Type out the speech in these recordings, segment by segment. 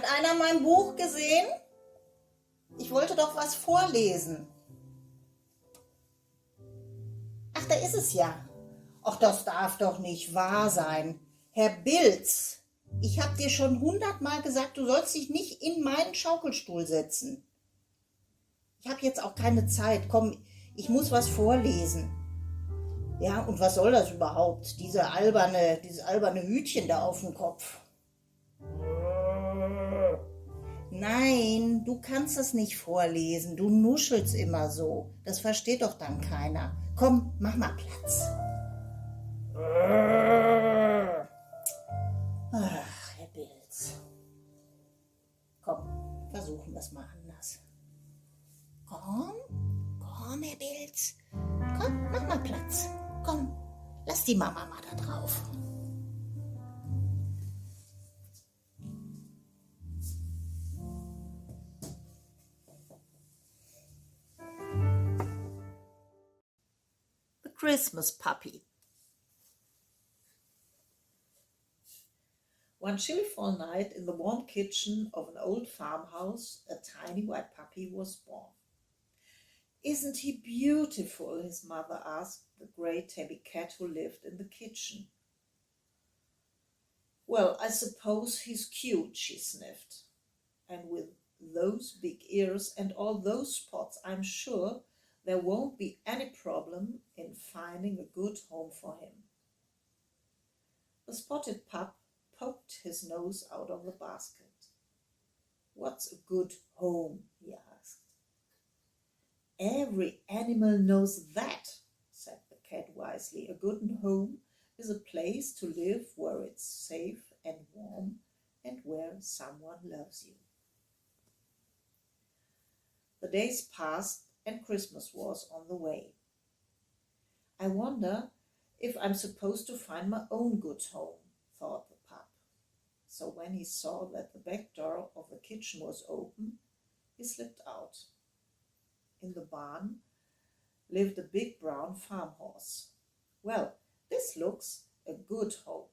Hat einer mein Buch gesehen? Ich wollte doch was vorlesen. Ach, da ist es ja. Ach, das darf doch nicht wahr sein. Herr Bilz, ich habe dir schon 100-mal gesagt, du sollst dich nicht in meinen Schaukelstuhl setzen. Ich habe jetzt auch keine Zeit. Komm, ich muss was vorlesen. Ja, und was soll das überhaupt? Dieses alberne Hütchen da auf dem Kopf. Nein, du kannst das nicht vorlesen. Du nuschelst immer so. Das versteht doch dann keiner. Komm, mach mal Platz. Ach, Herr Bilz. Komm, versuchen wir es mal anders. Komm, Herr Bilz. Komm, mach mal Platz. Komm, lass die Mama mal da drauf. The Christmas Puppy. One chilly fall night in the warm kitchen of an old farmhouse, a tiny white puppy was born. "Isn't he beautiful?" his mother asked the grey tabby cat who lived in the kitchen. "Well, I suppose he's cute," she sniffed. "And with those big ears and all those spots, I'm sure there won't be any problem in finding a good home for him." The spotted pup poked his nose out of the basket. "What's a good home?" he asked. "Every animal knows that," said the cat wisely. "A good home is a place to live where it's safe and warm and where someone loves you." The days passed and Christmas was on the way. "I wonder if I'm supposed to find my own good home," thought the pup. So when he saw that the back door of the kitchen was open, he slipped out. In the barn lived a big brown farm horse. "Well, this looks a good home.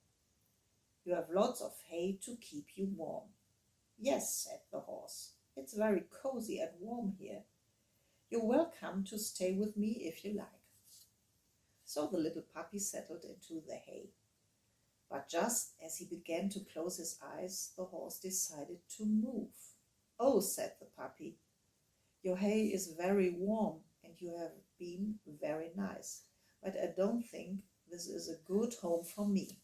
You have lots of hay to keep you warm." "Yes," said the horse. "It's very cozy and warm here. You're welcome to stay with me if you like." So the little puppy settled into the hay. But just as he began to close his eyes, the horse decided to move. "Oh," said the puppy, "your hay is very warm and you have been very nice, but I don't think this is a good home for me.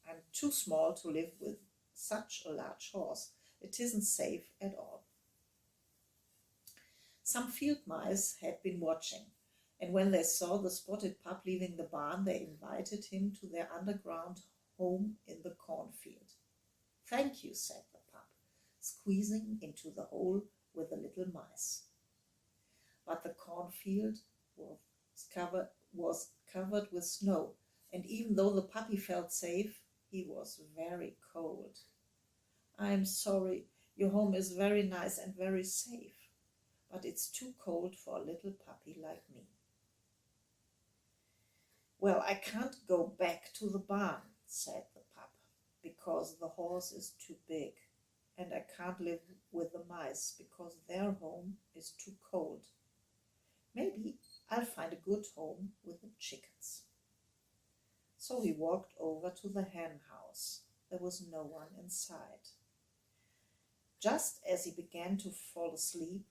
I'm too small to live with such a large horse. It isn't safe at all." Some field mice had been watching, and when they saw the spotted pup leaving the barn, they invited him to their underground home in the cornfield. "Thank you," said the pup, squeezing into the hole with the little mice. But the cornfield was covered with snow, and even though the puppy felt safe, he was very cold. "I'm sorry, your home is very nice and very safe, but it's too cold for a little puppy like me." "Well, I can't go back to the barn," said the pup, "because the horse is too big, and I can't live with the mice because their home is too cold. Maybe I'll find a good home with the chickens." So he walked over to the hen house. There was no one inside. Just as he began to fall asleep,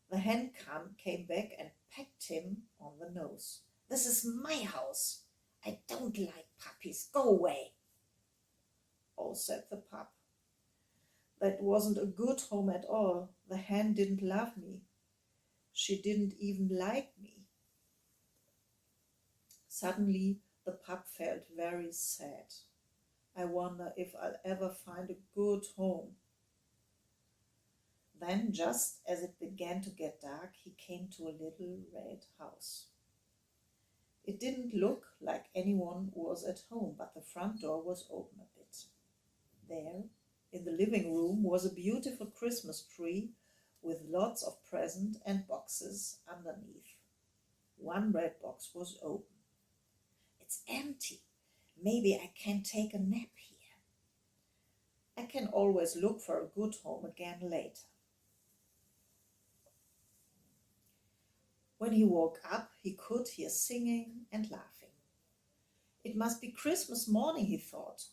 the hen came back and pecked him on the nose. "This is my house. I don't like puppies. Go away." "Oh," said the pup, "that wasn't a good home at all. The hen didn't love me. She didn't even like me." Suddenly, the pup felt very sad. "I wonder if I'll ever find a good home." Then, just as it began to get dark, he came to a little red house. It didn't look like anyone was at home, but the front door was open a bit. There, in the living room, was a beautiful Christmas tree with lots of presents and boxes underneath. One red box was open. "It's empty. Maybe I can take a nap here." I can always look for a good home again later. When he woke up, he could hear singing and laughing. It must be Christmas morning, he thought.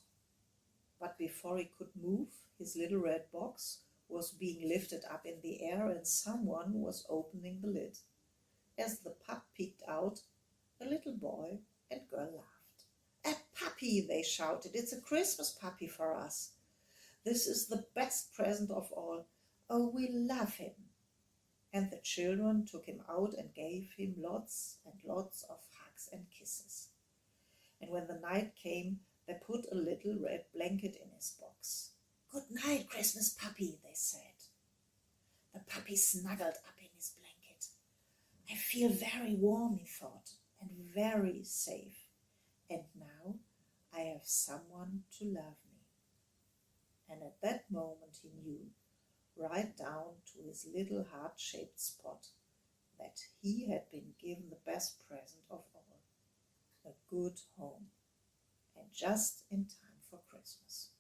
But before he could move, his little red box was being lifted up in the air and someone was opening the lid. As the pup peeked out, a little boy and girl laughed. "A puppy," they shouted. "It's a Christmas puppy for us. This is the best present of all. Oh, we love him." And the children took him out and gave him lots and lots of hugs and kisses. And when the night came, they put a little red blanket in his box. "Good night, Christmas puppy," they said. The puppy snuggled up in his blanket. "I feel very warm," he thought, "and very safe. And now I have someone to love me." And at that moment he knew, right down to his little heart-shaped spot, that he had been given the best present of all, a good home, and just in time for Christmas.